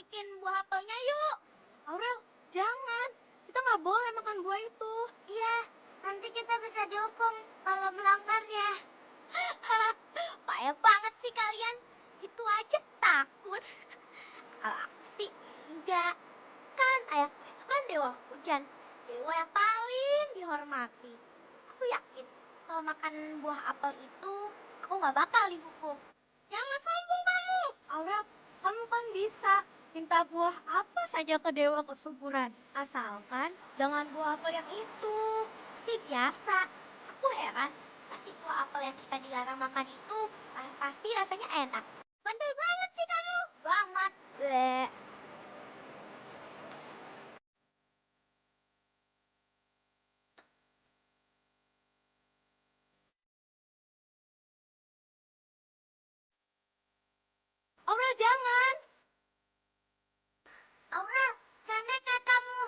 bikin buah apelnya yuk. Aurel, jangan. Kita nggak boleh makan buah itu. Iya, nanti kita bisa dihukum kalau melanggarnya. Payah banget sih kalian. Itu aja takut. Kalau aku sih enggak. Kan ayahku itu kan dewa hujan. Dewa yang paling dihormati. Aku yakin kalau makan buah apel itu aku nggak bakal dihukum. Jangan sombong kamu. Aurel, kamu kan bisa minta buah apa saja ke dewa kesuburan. Asalkan dengan buah apel yang itu. Sih biasa. Aku heran. Pasti buah apel yang kita dilarang makan itu pasti rasanya enak. Bandel banget sih kamu. Banget. Bleh. Aurel, jangan. Aurel, jangan nekat kamu.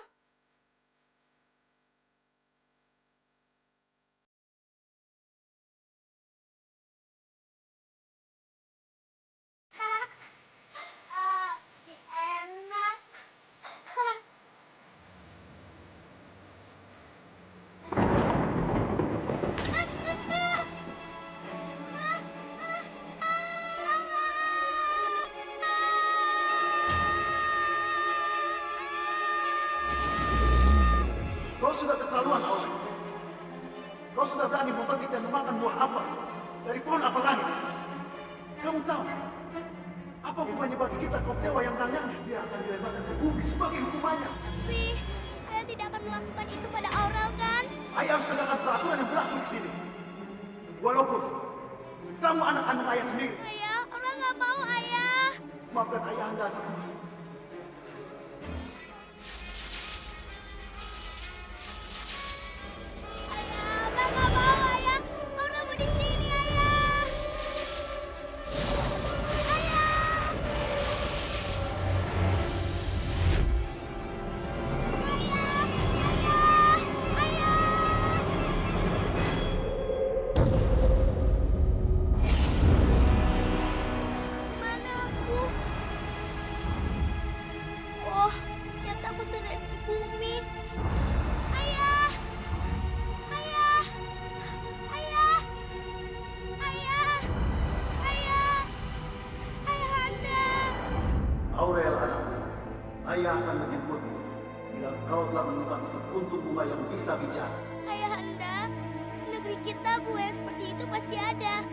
Si enak. Kau sudah keterlaluan, Aurel. Kau sudah berani memetik dan memakan buah apel dari pohon apel langit. Kamu tahu apa hukumannya bagi kita kaum dewa yang melanggarnya? Dia akan dilemparkan ke bumi sebagai hukumannya. Tapi ayah tidak akan melakukan itu pada Aurel kan? Ayah harus tegakkan peraturan yang berlaku di sini. Walaupun kamu anak kandung ayah sendiri. Ayah, Aurel nggak mau ayah. Maafkan ayah anda anakku. Aurel nggak mau ayah. Aurel mau di sini ayah. Ayah. Mana aku? Oh, ternyata aku sudah ada di bumi. Ayah! Ayah! Ayah! Ayah! Ayah! Ayah Anda! Aurel anakku, ayah akan menjemputmu bila kau telah menemukan sekuntum bunga yang bisa bicara. Ayah Anda, negeri kita buaya seperti itu pasti ada.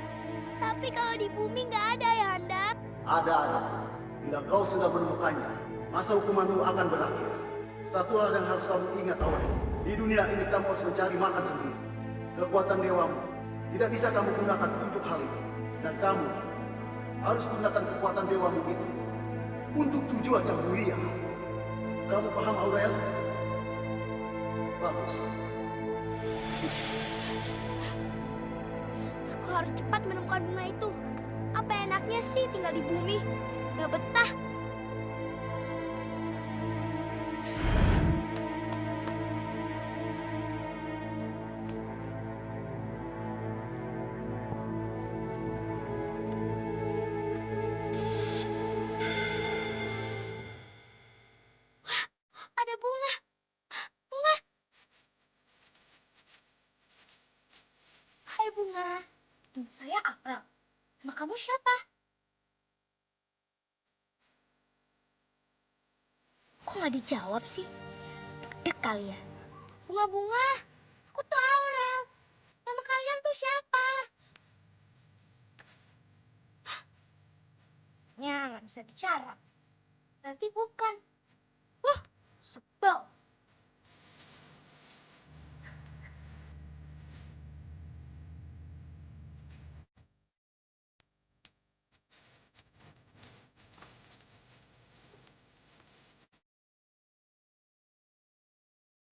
Tapi kalau di bumi nggak ada ya Anda. Ada anakku, bila kau sudah menemukannya, masa hukumanmu akan berakhir. Satu hal yang harus kamu ingat, Aurel. Di dunia ini kamu harus mencari makan sendiri. Kekuatan dewamu tidak bisa kamu gunakan untuk hal itu. Dan kamu harus gunakan kekuatan dewamu itu untuk tujuan yang mulia. Kamu paham, Aurel? Bagus. Aku harus cepat menemukan bunga itu. Apa enaknya sih tinggal di bumi? Gak betah. Wah, ada bunga. Bunga. Hai bunga. Saya April. Nama kamu siapa? Kok nggak dijawab sih? Dek kali ya. Bunga-bunga. Aku tuh Aurel. Nama kalian tuh siapa? Ya, nggak bisa bicara. Berarti bukan. Wah, sebel.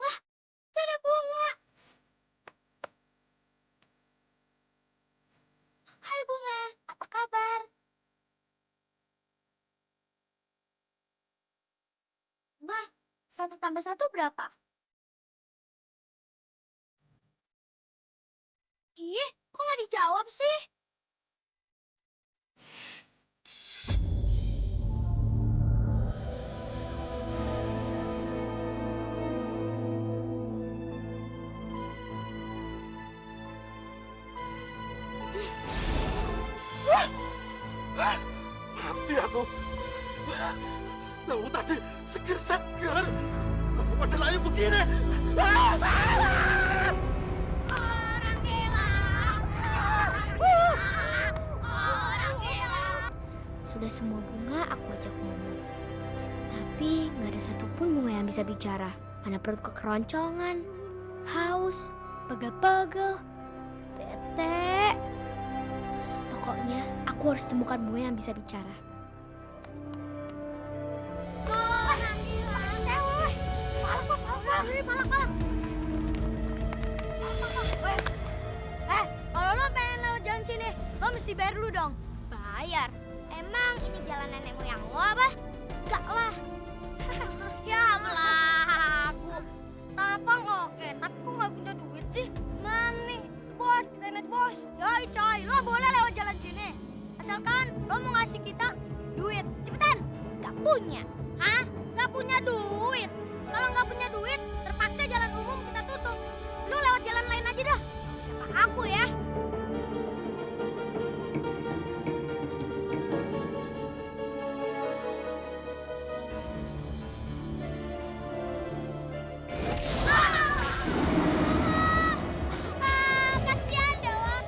Wah, itu ada bunga. Hai bunga, apa kabar? Ma, 1 tambah 1 berapa? Ih, kok nggak dijawab sih? Tahu tadi seger-seger. Kamu pada layu begini. Orang gila. Orang gila. Sudah semua bunga aku ajak ngomong. Tapi nggak ada satupun bunga yang bisa bicara. Mana perut kekeroncongan, haus, pegel-pegel, bete. Pokoknya aku harus temukan bunga yang bisa bicara. Orang gila. Cewek. Palak. Kalau lo pengen lewat jalan sini, lo mesti bayar dulu dong. Bayar? Emang ini jalan nenek moyang lo apa? Enggak lah. Ya belagu. Tapang oke, tapi kok nggak punya duit sih? Mami, bos, kita net bos. Yoi coy, lo boleh lewat jalan sini. Asalkan lo mau ngasih kita duit. Cepetan. Nggak punya. Hah? Nggak punya duit? Kalau nggak punya duit, terpaksa jalan umum kita tutup. Lu lewat jalan lain aja dah. Siapa aku ya? Kasihan dong.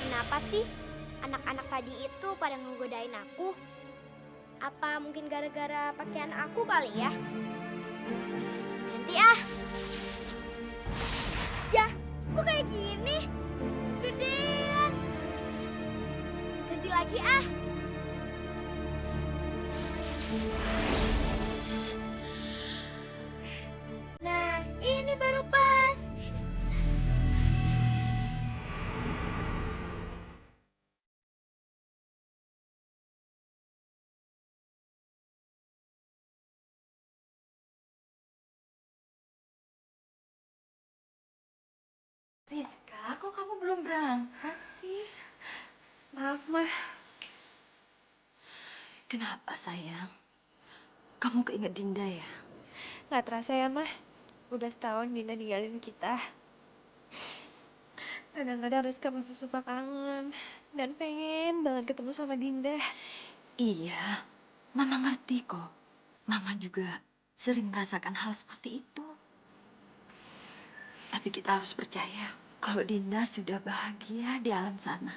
Kenapa sih anak-anak tadi itu pada ngegodain aku? Apa mungkin gara-gara pakaian aku kali ya? Ganti ah. Ya, kok kayak gini? Gedean. Ganti lagi ah. Nah, ini baru pas. Rizka, kok kamu belum berangkat sih? Maaf, Mah. Kenapa, sayang? Kamu keinget Dinda ya? Nggak terasa ya, Mah. Udah setahun Dinda ninggalin kita. Kadang-kadang Rizka masih suka kangen. Dan pengen banget ketemu sama Dinda. Iya, Mama ngerti kok. Mama juga sering merasakan hal seperti itu. Tapi kita harus percaya kalau Dinda sudah bahagia di alam sana.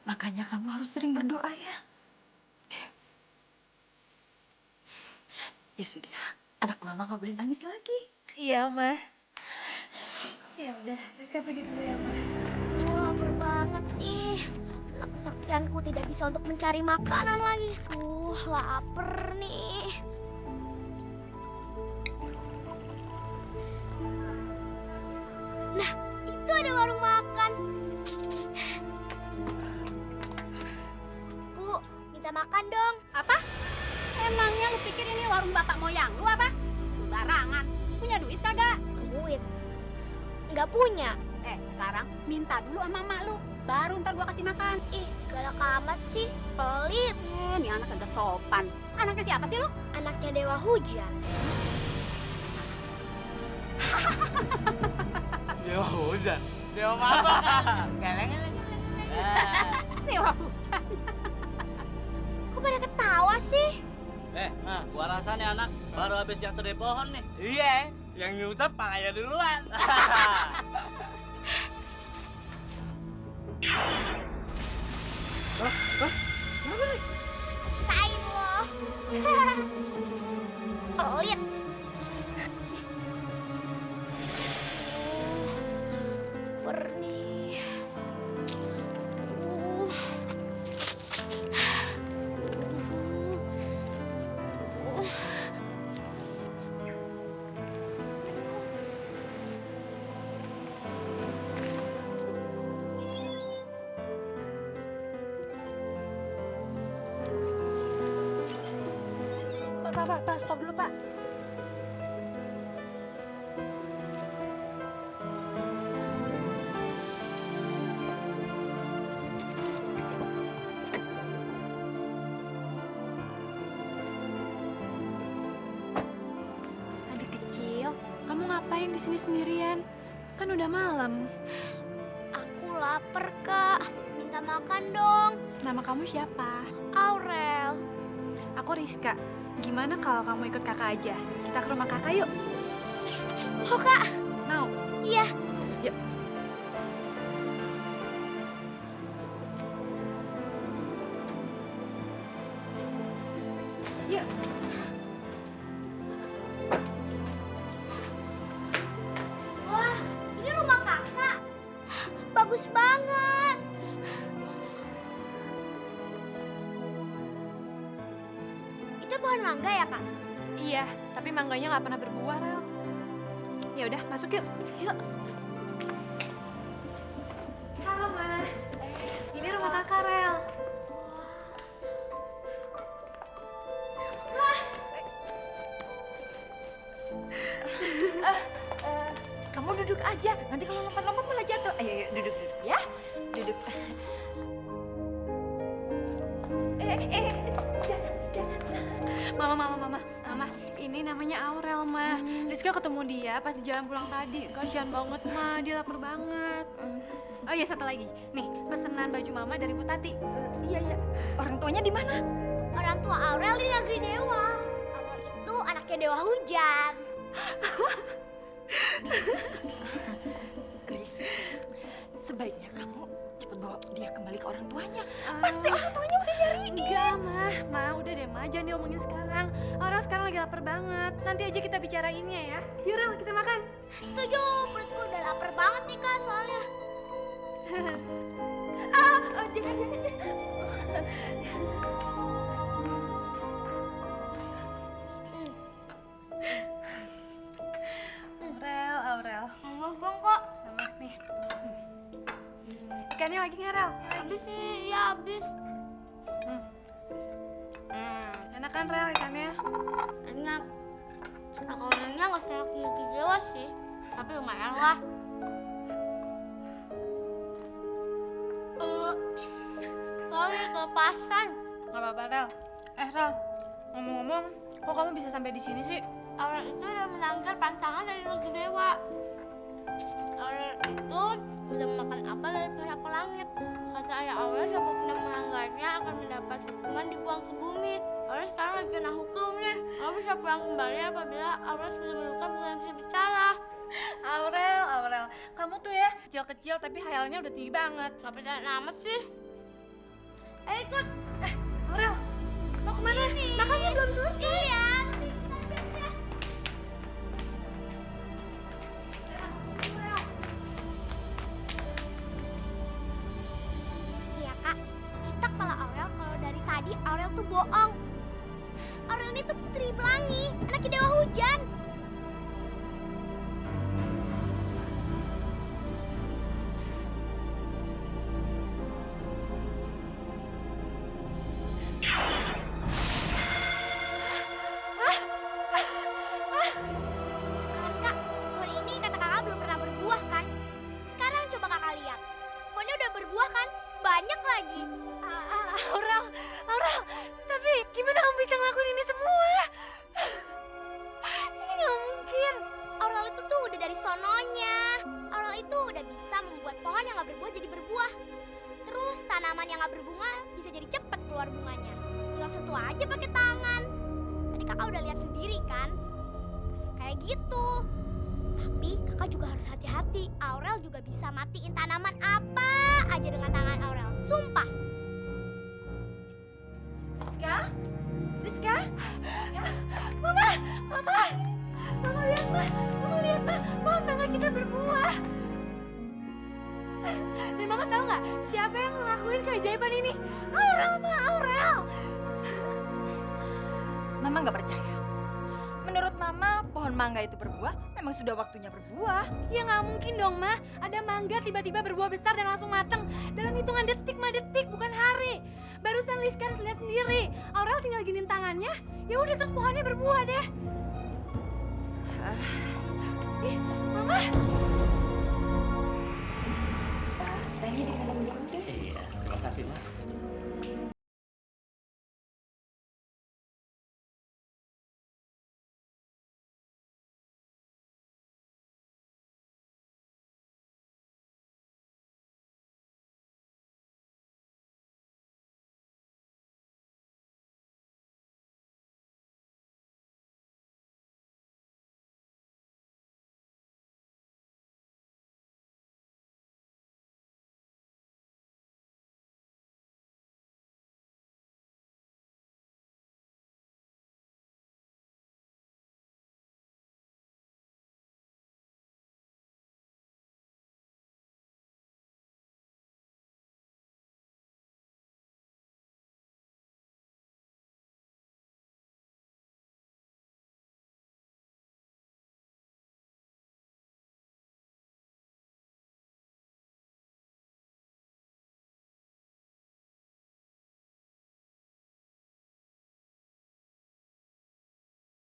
Makanya kamu harus sering berdoa ya. Ya sudah, anak Mama nggak boleh nangis lagi. Iya, Mah. Ya udah, Rizka pergi dulu ya, Mah. Lapar banget ih. Anak kesaktianku tidak bisa untuk mencari makanan lagi. Lapar nih. Nah, itu ada warung makan. Bu, minta makan dong. Apa? Emangnya lu pikir ini warung bapak moyang lu apa? Sembarangan. Punya duit kagak? Duit? Nggak punya. Sekarang minta dulu sama emak lu. Baru ntar gua kasih makan. Ih, galak amat sih. Pelit. Nih anak kagak sopan. Anaknya siapa sih lu? Anaknya Dewa Hujan. Dewa hujan. Dewa mabok. Geleng. Dewa hujan. Kok pada ketawa sih? Gua rasa nih anak baru habis jatuh dari pohon nih. Iya, yang nyusup palanya duluan. Rasain lo. Pelit. Pernih. Pak, stop dulu, Pak. kamu ngapain di sini sendirian? Kan udah malam. Aku lapar, Kak. Minta makan dong. Nama kamu siapa? Aurel. Aku Rizka. Gimana kalau kamu ikut kakak aja? Kita ke rumah kakak yuk. Oh, Kak. Mau? Iya. Yuk. Yuk. Wah, ini rumah kakak. Bagus banget. Itu pohon mangga ya, Kak? Iya, tapi mangganya nggak pernah berbuah, Rel. Ya udah, masuk yuk. Yuk. Halo, Ma. Ini rumah kakak, Rel. Kamu duduk aja, nanti kalau lompat-lompat malah jatuh. Ayo, ayo, duduk, duduk ya. Duduk. Mama. Ini namanya Aurel, Ma. Rizka ketemu dia pas di jalan pulang tadi. Kasian banget, Ma. Dia lapar banget. Oh iya, satu lagi. Nih, pesanan baju Mama dari Bu Tati. Iya, iya. Orang tuanya di mana? Orang tua Aurel di negeri dewa. Aurel itu anaknya dewa hujan. Chris, sebaiknya kamu cepat bawa dia kembali ke orang tuanya. Pasti orang tuanya udah nyariin. Enggak, Ma, udah deh, Ma. Jangan diomongin sekarang. Orang sekarang lagi lapar banget. Nanti aja kita bicarainnya ya. Yuk, Rel, kita makan. Setuju, perutku udah lapar banget nih, Kak, soalnya. Jangan. Aurel. Ngomong dong, kok. Mama, nih. Ikannya lagi nggak, Rel? Habis sih, ya habis. Enak kan, Rel, ikannya? Enak. Makanannya nggak serak negeri dewa sih, tapi lumayan lah. Sorry, kelepasan. Nggak apa-apa, Rel. Rel, ngomong-ngomong, kok kamu bisa sampai di sini sih? Aurel itu udah melanggar pantangan dari negeri dewa. Aurel itu udah memakan apel dari pohon langit. Kata ayah Aurel, siapa pun yang melanggarnya akan mendapat hukuman dibuang ke bumi. Aurel sekarang lagi kena hukumnya. Aurel bisa pulang kembali apabila Aurel sudah menemukan bukan bisa bicara. Aurel, kamu tuh ya kecil-kecil tapi khayalnya udah tinggi banget. Gak percaya amat sih. Ayo ikut. Aurel, mau kemana? Makannya belum selesai. Iya. Iya, Kak. Kita kepala Aurel kalau dari tadi Aurel tuh bohong. Aurel ini tuh putri pelangi, anaknya dewa hujan. Kan, Kak, pohon ini kata kakak belum pernah berbuah kan? Sekarang coba kakak lihat. Pohonnya udah berbuah kan? Banyak lagi. Aurel, tapi gimana kamu bisa ngelakuin ini semua? Ini nggak mungkin. Aurel itu tuh udah dari sononya. Aurel itu udah bisa membuat pohon yang gak berbuah jadi berbuah. Terus tanaman yang gak berbunga bisa jadi cepat keluar bunganya. Tinggal sentuh aja pakai tangan. Tadi kakak udah lihat sendiri kan? Kayak gitu. Tapi kakak juga harus hati-hati. Aurel juga bisa matiin tanaman apa aja dengan tangan Aurel. Sumpah. Rizka? Mama lihat, Ma. Pohon mangga kita berbuah. Dan Mama tahu nggak siapa yang ngelakuin keajaiban ini? Aurel. Mama nggak percaya. Menurut Mama, pohon mangga itu berbuah memang sudah waktunya berbuah. Ya nggak mungkin dong, Ma. Ada mangga tiba-tiba berbuah besar dan langsung matang. Dalam hitungan detik, bukan hari. Barusan Rizka lihat sendiri. Aurel tinggal giniin tangannya. Ya udah terus pohonnya berbuah deh. Ih, Mama. Tehnya diminum dulu deh. Iya, terima kasih, Ma.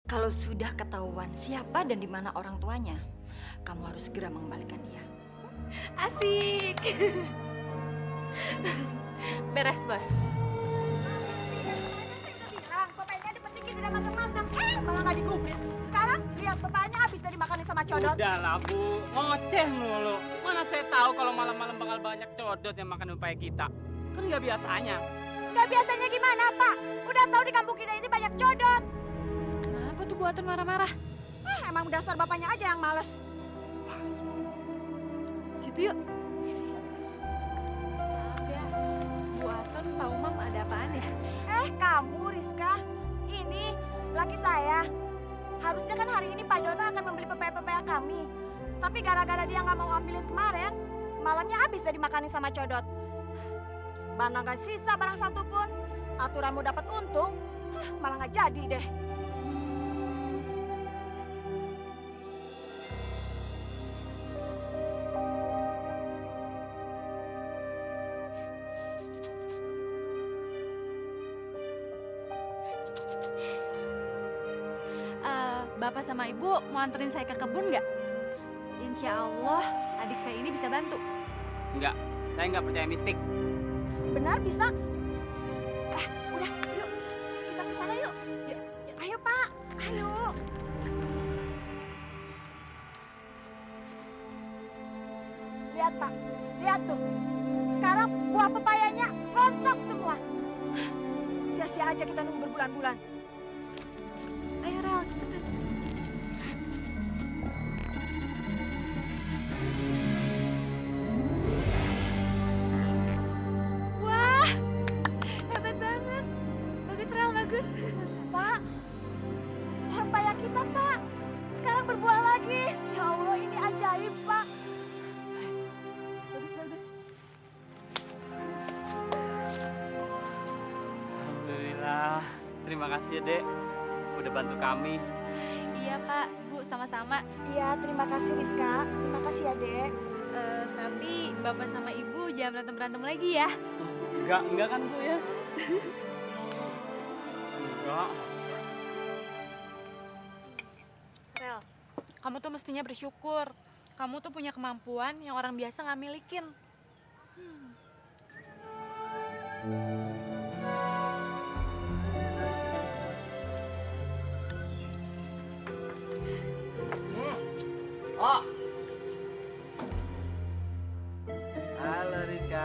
Kalau sudah ketahuan siapa dan di mana orang tuanya, kamu harus segera mengembalikan dia. Asik. Beres, Bos. Bapaknya dipetikin udah matang-matang. Malah nggak digubris. Sekarang lihat bapaknya habis dari makanin sama codot. Udahlah Bu, ngoceh mulu. Mana saya tahu kalau malam-malam bakal banyak codot yang makan upaya kita. Kan nggak biasanya. Nggak biasanya gimana, Pak? Udah tahu di kampung kita ini banyak codot. Kenapa tuh buatan marah-marah? Emang dasar bapaknya aja yang males. Situ yuk. Maaf ya, buatan tahu Mam ada apaan ya? Kamu Rizka, ini laki saya. Harusnya kan hari ini Pak Dono akan membeli pepaya-pepaya kami. Tapi gara-gara dia nggak mau ambilin kemarin, malamnya habis dari makanin sama codot. Mana nggak sisa barang satu pun. Aturan mau dapat untung, malah nggak jadi deh. Bapak sama Ibu mau anterin saya ke kebun nggak? Insya Allah adik saya ini bisa bantu. Enggak, saya nggak percaya mistik. Benar bisa? Udah, yuk kita ke sana yuk. Ayo Pak, ayo. Lihat Pak, lihat tuh. Sekarang buah pepayanya rontok semua. Sia-sia aja kita nunggu berbulan-bulan. Ayo Rel, cepetan. Wah, hebat banget. Bagus Rel, bagus. Pak, pepaya kita Pak. Sekarang berbuah lagi. Ya Allah, ini ajaib Pak. Bagus. Alhamdulillah. Terima kasih ya, Dek. Udah bantu kami. Iya Pak, Bu sama-sama. Iya, terima kasih Rizka. Terima kasih ya Dek. Tapi Bapak sama Ibu jangan berantem-berantem lagi ya. Enggak kan Bu ya? Enggak. Rel, kamu tuh mestinya bersyukur. Kamu tuh punya kemampuan yang orang biasa nggak milikin. Oh. Halo Rizka,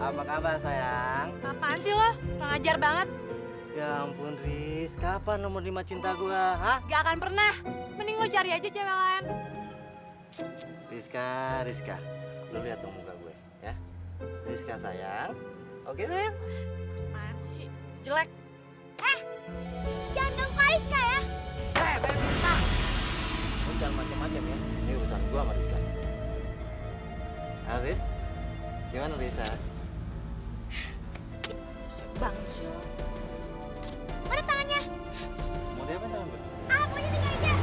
apa kabar sayang? Apaan sih lo? Kurang ajar banget. Ya ampun Riz, kapan nomor 5 cinta gua? Hah? Gak akan pernah. Mending lo cari aja cewek lain. Rizka, lu lihat tuh muka gue, ya. Rizka sayang, oke sayang? Apaan sih? Jelek. Jangan ganggu Kak Rizka ya. Lu jangan macam-macam ya, ini urusan gua sama Rizka. Riz, gimana Rizka? Bang sih lo. Mana tangannya? Mau diapain tangan gue? Pokoknya sini aja.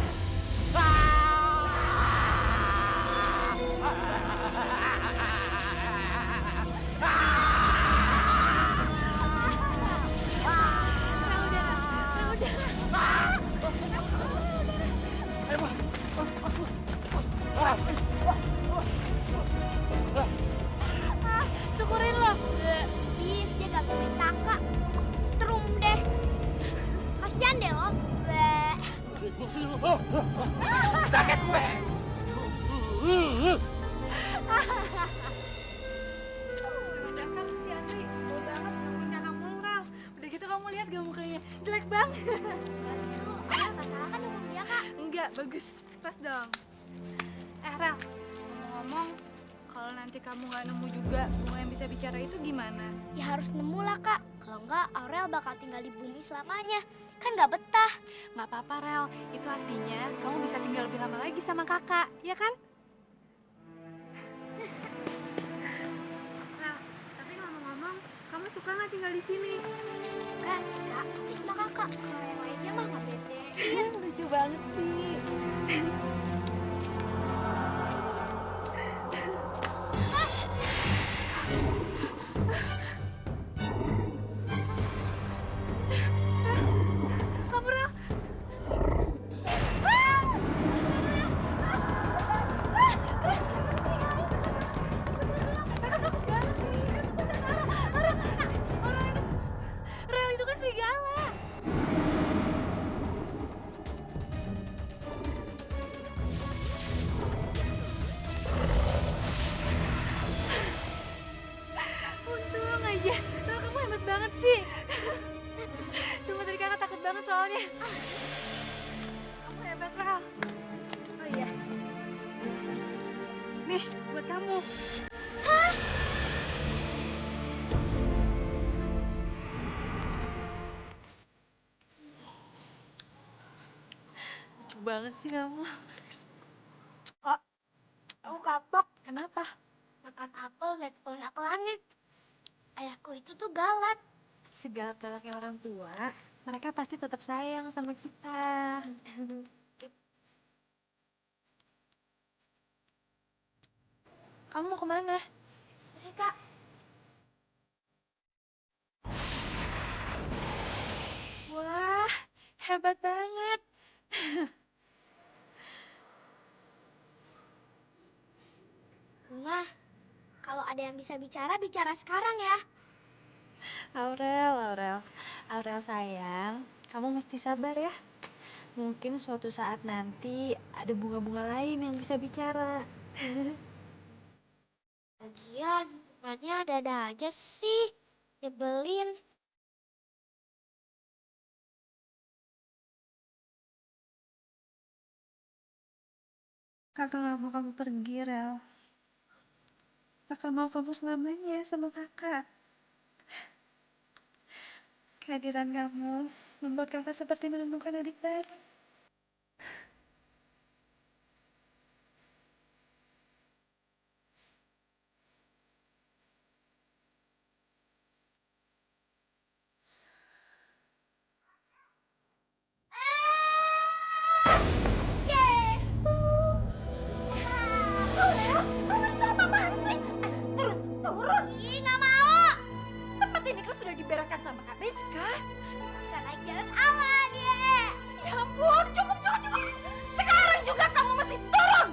Syukurin lo. Bis, dia gak main kakak. Strum deh. Kasian deh lo. Bleh. Jaket gue! Dasar si Andri, sebel banget gangguin kakak mulu, Rel. Udah gitu kamu lihat gak mukanya? Jelek banget. Itu, gak salah kan hukum dia kak? Enggak, bagus. Tas dong. Rel, ngomong-ngomong, kalau nanti kamu nggak nemu juga bunga yang bisa bicara itu gimana? Ya harus nemu lah kak. Kalau enggak, Aurel bakal tinggal di bumi selamanya. Kan gak betah. Nggak apa-apa, Rel. Itu artinya kamu bisa tinggal lebih lama lagi sama kakak, ya kan? Rel, tapi ngomong-ngomong, kamu suka nggak tinggal di sini? Suka sih kak. Sama kakak. Kalau yang lainnya mah gak bete. Lucu banget sih. Kabur, Rel. banget soalnya. Kamu hebat, Rel. Oh iya. Nih, buat kamu. Lucu banget sih kamu. Aku kapok Kenapa? makan apel lihat pohon apel langit. Ayahku itu tuh galak. Segalak-galaknya orang tua, mereka pasti tetap sayang sama kita. Kamu mau kemana? Oke kak, Wah, hebat banget. Bunga, kalau ada yang bisa bicara, bicara sekarang ya. Aurel sayang, kamu mesti sabar ya. Mungkin suatu saat nanti ada bunga-bunga lain yang bisa bicara. Lagian, bunganya ada-ada aja sih. Nyebelin. Kakak gak mau kamu pergi, Rel. Kakak mau kamu selamanya sama kakak. Kehadiran kamu membuat kakak seperti menemukan adik baru. Turun. Ih, nggak mau. Tempat ini kan sudah dibereskan sama Kak Rizka. Saya naik di atas awan ya. Ya ampun, cukup. Sekarang juga kamu mesti turun.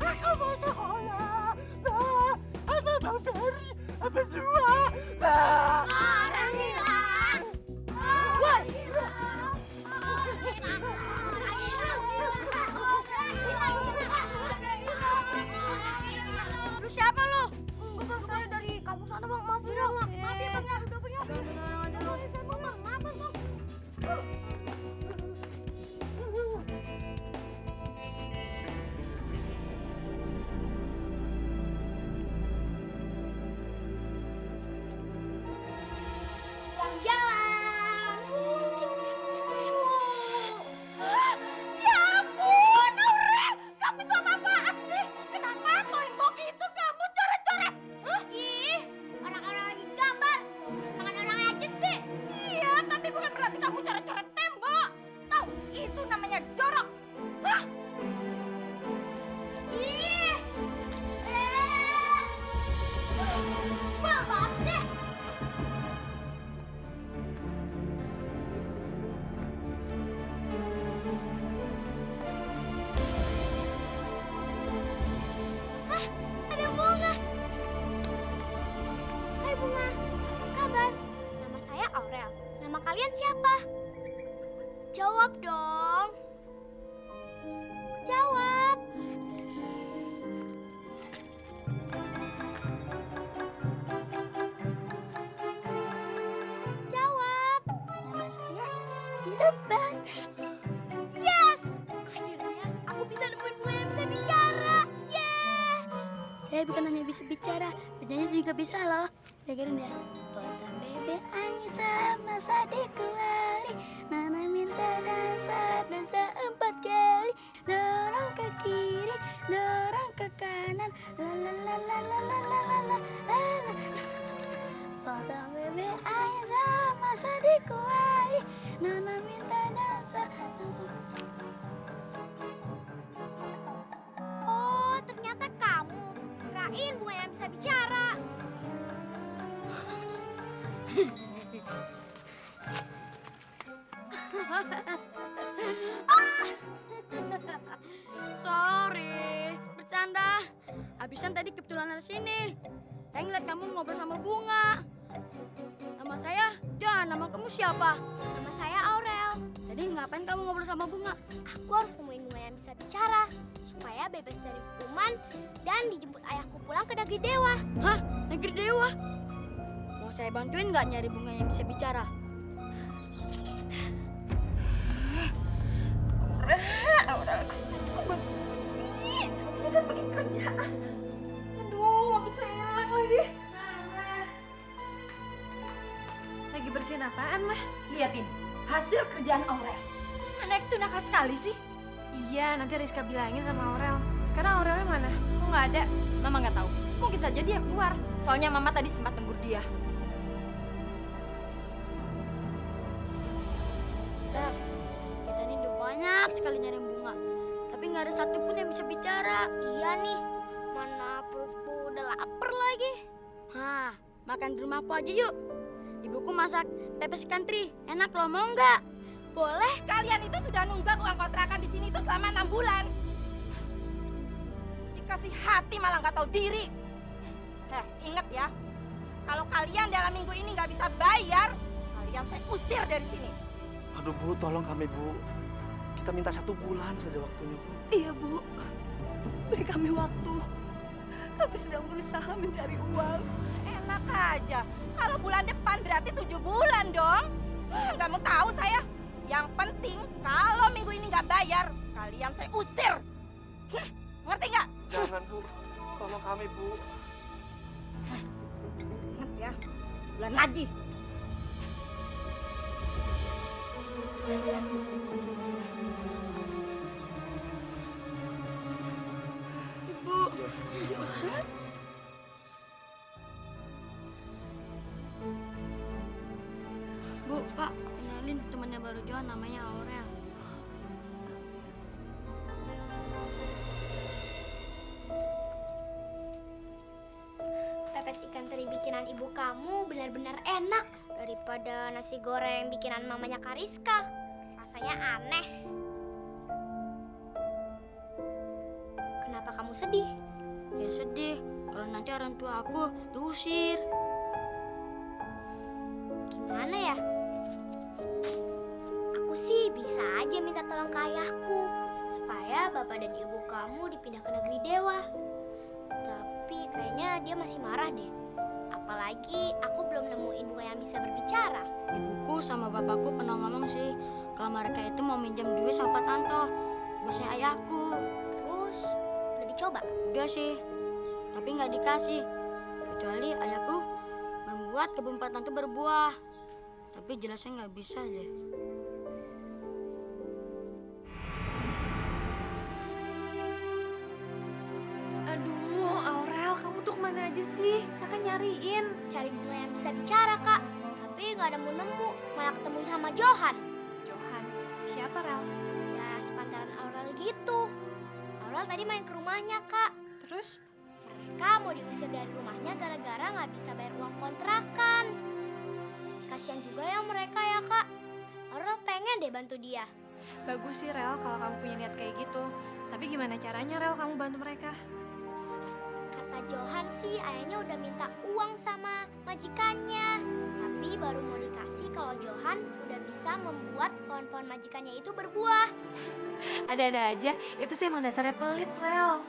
Aku mau sekolah. Apa Bang Ferry? Apa semua? Orang hilang. Woi, Lu siapa lu? Gue bang saya dari kampung sana bang. Maaf ya bang. Maaf ya bang ya. Udah bang ya. Orang aja lu. Bang, maaf bang. Jalan. ya ampun, Aurel, kamu itu apa-apaan sih? Kenapa tembok itu kamu coret-coret? Hah? Ih, orang-orang lagi gambar. Kamu semangat orang aja sih. Iya, tapi bukan berarti kamu coret-coret tembok. Tahu, itu namanya jorok. Hah? Ih. Maaf deh. Hah, ada bunga. Hai bunga, apa kabar? Nama saya Aurel. Nama kalian siapa? Jawab dong. Jawab. Jawab. Nama saya di depan. Yes! Akhirnya aku bisa nemuin bunga yang bisa bicara. Yeah! Saya bukan hanya bisa bicara, bernyanyi juga bisa loh. Dengerin ya. Potong bebek angin sama sadiku wali, Nana minta dansa 4 kali, dorong ke kiri, dorong ke kanan, la la la la la la la la la la. Potong bebek angin sama sadiku wali, Nana minta dansa. Oh, ternyata kamu. Kirain bunga yang bisa bicara. Sorry, bercanda. Habisan tadi kebetulan dari sini. Saya ngeliat kamu ngobrol sama bunga. Nama saya Jan, nama kamu siapa? Nama saya Aurel. Jadi ngapain kamu ngobrol sama bunga? Aku harus nemuin bunga yang bisa bicara, supaya bebas dari hukuman dan dijemput ayahku pulang ke negeri dewa. Hah? Negeri dewa? Mau saya bantuin nggak nyari bunga yang bisa bicara? Aura, kok bangun sih? Ini kan bikin kerjaan. Aduh, habis saya hilang lagi. Lagi bersihin apaan, Mah? Liatin, hasil kerjaan Aurel. Anak itu nakal sekali sih. Iya, nanti Rizka bilangin sama Aurel. Sekarang Aurelnya mana? Kok nggak ada? Mama nggak tahu. Mungkin saja dia keluar. Soalnya Mama tadi sempat negur dia. Rel, kita ini udah banyak sekali nyari bunga. Tapi nggak ada satupun yang bisa bicara. Iya nih, mana perutku udah lapar lagi. Hah, makan di rumahku aja yuk. Ibuku masak pepes ikan teri. Enak loh, mau nggak? Boleh. Kalian itu sudah nunggak uang kontrakan di sini itu selama 6 bulan. Dikasih hati malah nggak tahu diri. Ingat ya, kalau kalian dalam minggu ini nggak bisa bayar, kalian saya usir dari sini. Aduh Bu, tolong kami Bu. Kita minta 1 bulan saja waktunya Bu. Iya Bu, beri kami waktu. Kami sedang berusaha mencari uang. Enak aja, kalau bulan depan berarti 7 bulan dong. Nggak mau tahu saya. Yang penting kalau minggu ini nggak bayar, kalian saya usir. Ngerti nggak? Jangan Bu, tolong kami Bu. Ingat ya, bulan lagi. Ibu. Bu, Pak, kenalin temannya baru Johan, namanya Aurel. Pepes ikan teri bikinan ibu kamu benar-benar enak daripada nasi goreng bikinan mamanya Kariska. Rasanya aneh. Kenapa kamu sedih? Ya sedih kalau nanti orang tua aku diusir. Gimana ya? Aku sih bisa aja minta tolong ke ayahku supaya bapak dan ibu kamu dipindah ke negeri dewa. Tapi kayaknya dia masih marah deh. Apalagi aku belum nemuin bunga yang bisa berbicara. Ibuku sama bapakku pernah ngomong sih kalau mereka itu mau minjam duit sama Pak Tanto, bosnya ayahku. Terus udah dicoba? Udah sih, tapi nggak dikasih. Kecuali ayahku membuat kebun Pak Tanto berbuah. Tapi jelasnya nggak bisa deh. Aduh, Aurel, kamu tuh kemana aja sih? Kakak nyariin. Cari bunga yang bisa bicara, Kak. Tapi nggak nemu-nemu, malah ketemu sama Johan. Johan, siapa Rel? Ya, sepantaran Aurel gitu. Aurel tadi main ke rumahnya, Kak. Terus? Mereka mau diusir dari rumahnya gara-gara nggak bisa bayar uang kontrakan. Kasihan juga ya mereka ya, Kak. Aurel pengen deh bantu dia. Bagus sih Rel kalau kamu punya niat kayak gitu. Tapi gimana caranya Rel kamu bantu mereka? Kata Johan sih ayahnya udah minta uang sama majikannya. Tapi baru mau dikasih kalau Johan udah bisa membuat pohon-pohon majikannya itu berbuah. Ada-ada aja, itu sih emang dasarnya pelit Rel.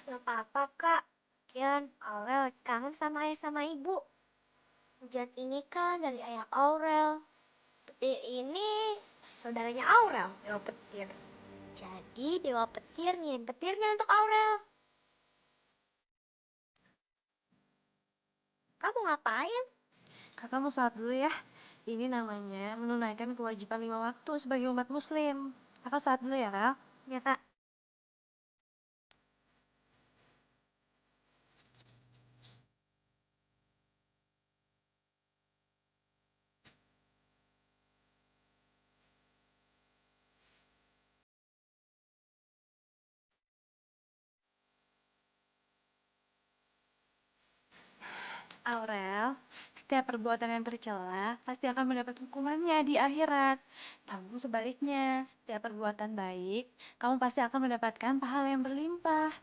Gak apa-apa, Kak. Kian, Aurel kangen sama ayah sama ibu. Hujan ini kan dari ayah Aurel. Petir ini saudaranya Aurel, Dewa Petir. Jadi Dewa Petir ngirim petirnya untuk Aurel. Kamu ngapain? Kakak mau sholat dulu ya. Ini namanya menunaikan kewajiban 5 waktu sebagai umat muslim. Kakak sholat dulu ya, Rel. Ya, Kak. Aurel, setiap perbuatan yang tercela pasti akan mendapat hukumannya di akhirat. Namun sebaliknya, setiap perbuatan baik, kamu pasti akan mendapatkan pahala yang berlimpah.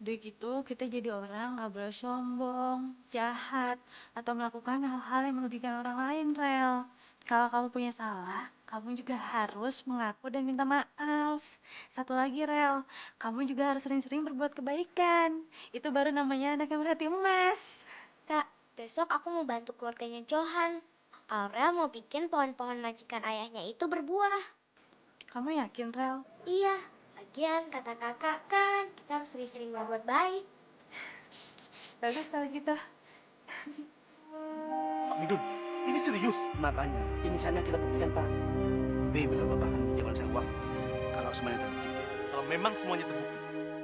Udah gitu kita jadi orang nggak boleh sombong, jahat, atau melakukan hal-hal yang merugikan orang lain, Rel. Kalau kamu punya salah, kamu juga harus mengaku dan minta maaf. Satu lagi, Rel, kamu juga harus sering-sering berbuat kebaikan. Itu baru namanya anak yang berhati emas. Kak, besok aku mau bantu keluarganya Johan. Aurel mau bikin pohon-pohon majikan ayahnya itu berbuah. Kamu yakin, Rel? Iya, lagian kata kakak kan kita harus sering-sering berbuat baik. Bagus kalau gitu. Pak Midun, ini serius. Makanya, ini saatnya kita buktikan, Pak. Tapi benar Bapak akan menyewakan saya uang kalau semuanya terbukti. Kalau memang semuanya terbukti,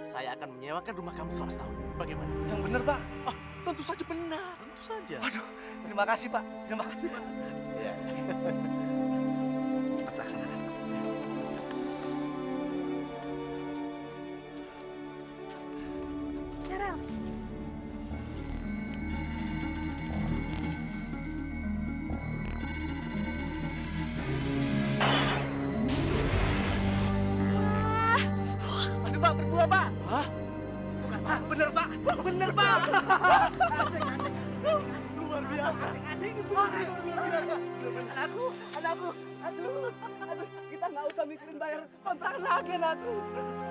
saya akan menyewakan rumah kamu selama setahun. Bagaimana? Yang benar, Pak. Ah, tentu saja benar, tentu saja. Waduh, terima kasih, Pak. Terima kasih, Pak. Ya. Cepat laksanakan. Ya, Rel. Aduh, Pak, berbuah, Pak. Hah? Pak, bener, Pak. Bener, Pak. Asik, asik. Luar biasa. Ini bener, luar biasa. Anakku, anakku. Aduh, kita nggak usah mikirin bayar kontrakan lagi, anakku.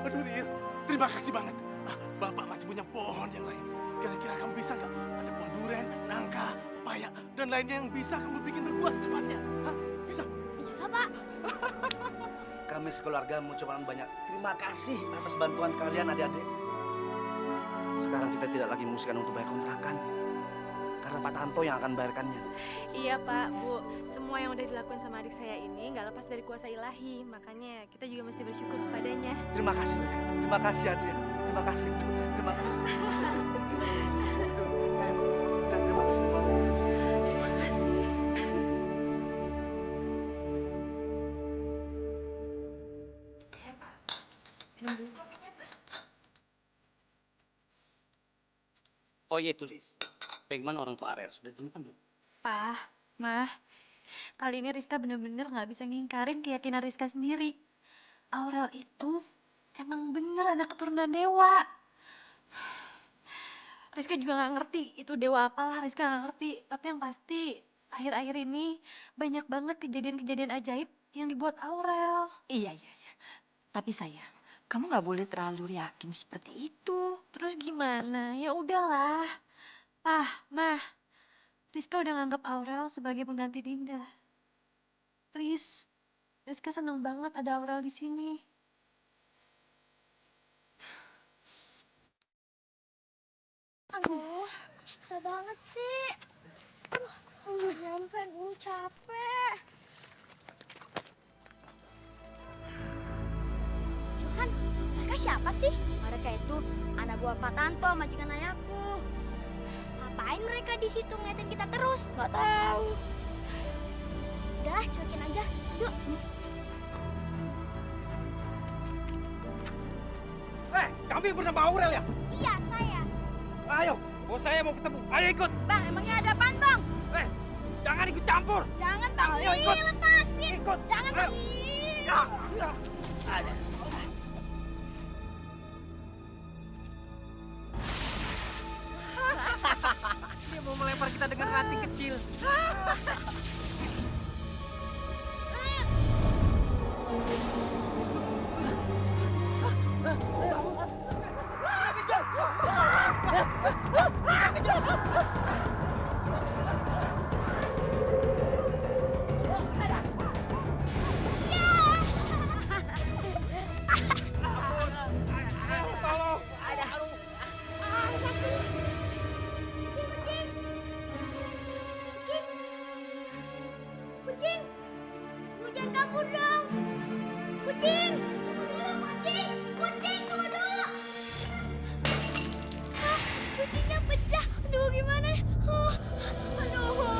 Aduh, Rir, terima kasih banget. Ah, Bapak masih punya pohon yang lain. Kira-kira kamu bisa nggak? Ada pohon duren, nangka, pepaya, dan lainnya yang bisa kamu bikin berbuah secepatnya. Hah? Bisa? Bisa, Pak. Kami sekeluarga mengucapkan banyak terima kasih atas bantuan kalian adik-adik. Sekarang kita tidak lagi mengusahakan untuk bayar kontrakan. Karena Pak Tanto yang akan bayarkannya. Iya, Pak, Bu. Semua yang udah dilakukan sama adik saya ini nggak lepas dari kuasa ilahi. Makanya kita juga mesti bersyukur kepadanya. Terima kasih. Terima kasih adik. Terima kasih. Terima kasih. Terima kasih. Terima kasih. Ya, Pak. Minum dulu kopinya, Pak. Oh iya tulis. Bagaimana orang tua Ariel? Sudah ditemukan belum? Pak, Mah, kali ini Rizka bener-bener nggak bisa ngingkarin keyakinan Rizka sendiri. Aurel itu emang bener anak keturunan dewa. Rizka juga nggak ngerti itu dewa apalah, Rizka nggak ngerti. Tapi yang pasti akhir-akhir ini banyak banget kejadian-kejadian ajaib yang dibuat Aurel. Iya. Tapi sayang, kamu nggak boleh terlalu yakin seperti itu. Terus gimana? Ya udahlah. Pak, Mah, Rizka udah nganggap Aurel sebagai pengganti Dinda. Please, Rizka seneng banget ada Aurel di sini. Aduh, susah banget sih. Udah nyampe, gue capek. Johan, mereka siapa sih? Mereka itu anak buah Pak Tanto, majikan ayahku. Ngapain mereka di situ ngeliatin kita terus? Nggak tahu. Udahlah, cuekin aja. Yuk. Kami bernama Aurel ya? Iya, saya. Ayo, bos saya mau ketemu. Ayo ikut. Bang, emangnya ada apaan, Bang? Jangan ikut campur. Jangan, Bang. Ayo ikut. Lepasin. Ikut. Jangan, Ayo. Bang. Ya. Ada. Dia mau melempar kita dengan ranting kecil. Kucing, lu jangan kabur dong. Kucing, tunggu dulu, kucing. Kucing, tunggu dulu. Kucingnya pecah. Aduh, gimana nih? Aduh.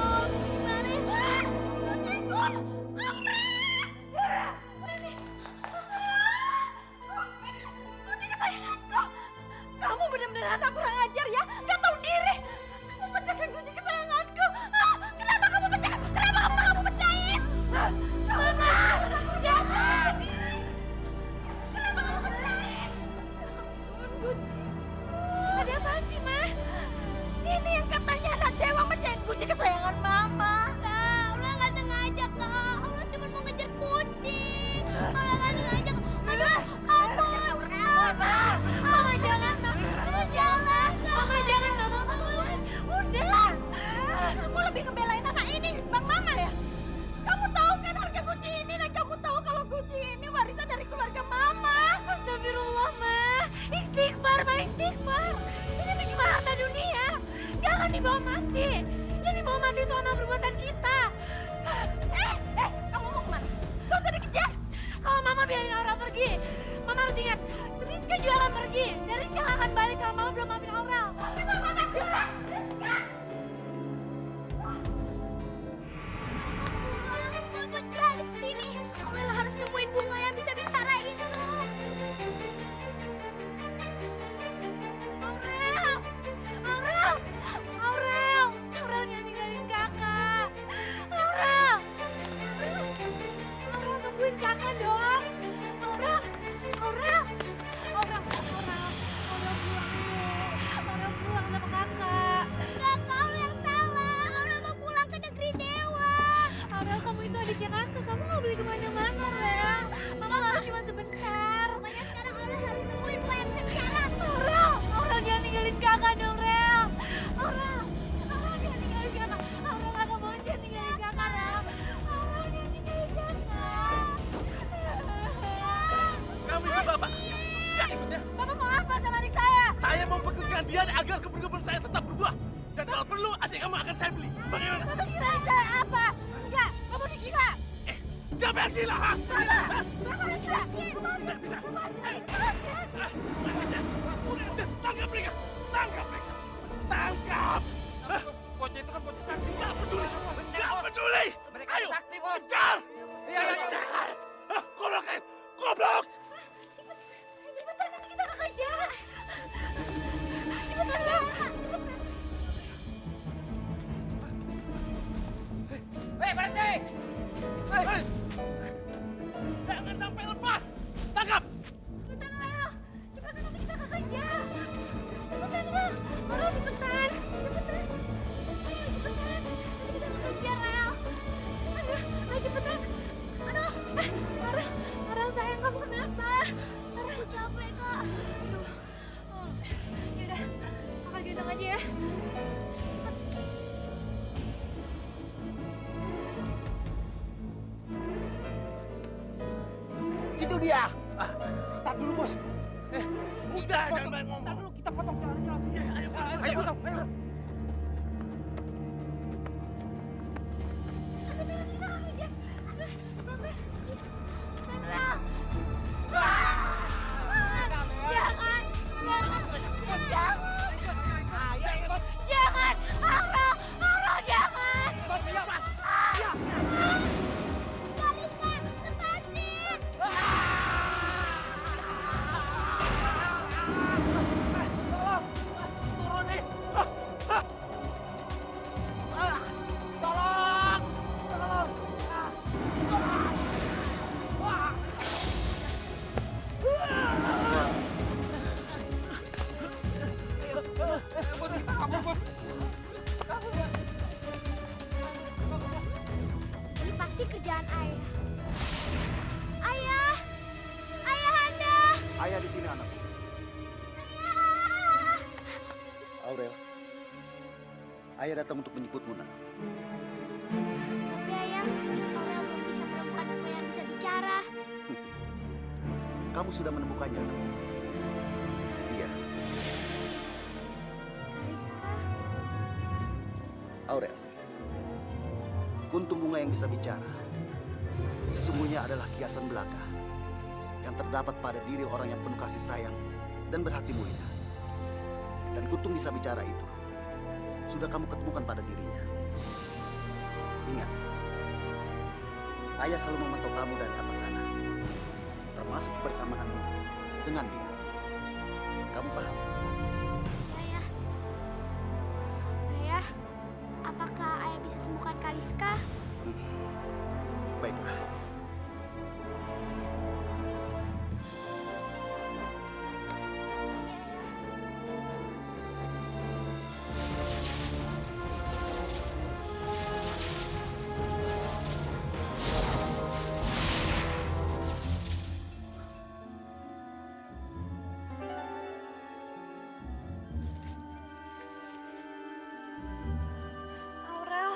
Jangan dibawa mati. Yang dibawa mati itu amal perbuatan kita. Kamu mau kemana? Gak usah dikejar. Kalau Mama biarin Aurel pergi, Mama harus ingat, Rizka juga akan pergi. Dan Rizka gak akan balik kalau Mama belum maafin Aurel. Itu Mama bilang. Dapat berada di sini. Aurel harus nemuin bunga yang bisa bicara itu. Aurel jangan tinggalin kakak. Aurel tungguin kakak dong. Aurel pulang sama kakak. Enggak, kau yang salah. Aurel mau pulang ke negeri dewa. Aurel, kamu itu adiknya kakak. Kamu nggak boleh kemana-mana, Aurel. Mama lalu cuma sebentar. Pokoknya sekarang Aurel harus nemuin bunga yang bisa bicara. Aurel jangan tinggalin kakak dong, Rel. Aurel jangan tinggalin kakak. Aurel kakak mau jangan tinggalin kakak, Rel. Aurel jangan tinggalin kakak. Kamu ikut Bapak. Ya, ikut ya. Bapak mau apa sama adik saya? Saya mau pekerjaan dia agar kebun-kebun saya tetap berbuah. Dan kalau perlu, adik kamu akan saya beli. Bagaimana? Bapak kira adik saya apa? Enggak, Bapak udah gila. Siapa yang gila, ha? Bapak udah gila. Tidak bisa. Tangkap mereka. Tangkap. Bocah itu kan bocah sakti. Nggak peduli. Mereka Ayo, sakti, Bos. kejar. Iya. Kejar. Goblok. Cepetan, nanti kita kekejar. Cepetan, Rel. Berhenti! Jangan sampai lepas. Tangkap. Cepetan, Rel. Cepetan, nanti kita kekejar. Cepetan, Rel. Rel, cepetan. Nanti kita kekejar, Rel. Ayo, cepetan. Aduh. Rel, sayang, kamu kenapa? Aku capek, Kak. Yaudah, kakak gendong aja ya. Itu dia. Tar dulu, Bos. Udah, jangan banyak ngomong. Tar dulu, kita potong jalannya langsung. Ayo, potong. Ayo. Jangan! Aurel, jangan! Ini pasti kerjaan ayah. Ayah Anda. Ayah di sini, anak. Aurel. Ayah datang untuk menjemputmu, nak. Tapi ayah, Aurel belum bisa menemukan bunga yang bisa bicara. Kamu sudah menemukannya, anak. Iya. Kariska. Aurel. Kuntum bunga yang bisa bicara sesungguhnya adalah kiasan belaka yang terdapat pada diri orang yang penuh kasih sayang dan berhati mulia. Dan kuntum bisa bicara itu sudah kamu ketemukan pada dirinya. Ingat, ayah selalu memantau kamu dari atas sana, termasuk kebersamaanmu dengan dia. Kamu paham? Ayah, apakah ayah bisa sembuhkan Kariska? Baiklah. Aurel.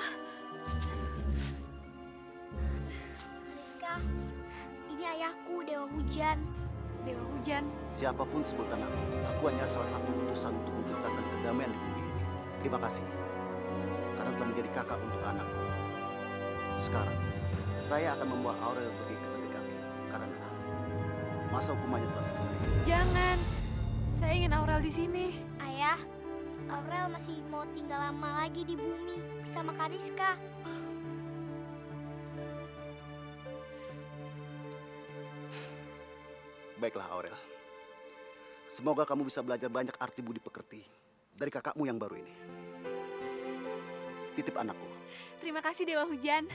Kariska, ini ayahku, Dewa Hujan. Dewa Hujan. Siapapun sebutan aku hanya salah satu utusan untuk menciptakan kedamaian di bumi ini. terima kasih karena telah menjadi kakak untuk anakku. Sekarang, saya akan membawa Aurel pergi ke negeri kami karena masa hukumannya telah selesai. Jangan. Saya ingin Aurel di sini. Ayah, Aurel masih mau tinggal lama lagi di bumi bersama Kariska. Baiklah Aurel. Semoga kamu bisa belajar banyak arti budi pekerti dari kakakmu yang baru ini. Titip anakku. Terima kasih Dewa Hujan.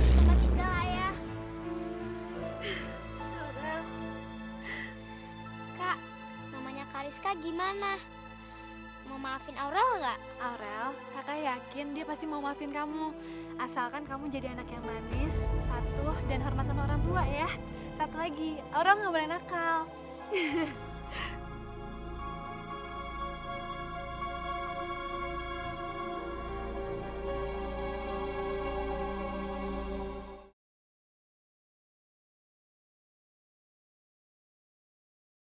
Selamat tinggal ayah. Aurel. Kak, mamanya Kariska gimana? Mau maafin Aurel nggak? Aurel, kakak yakin dia pasti mau maafin kamu. Asalkan kamu jadi anak yang manis, patuh, dan hormat sama orang tua ya. Satu lagi, Aurel nggak boleh nakal.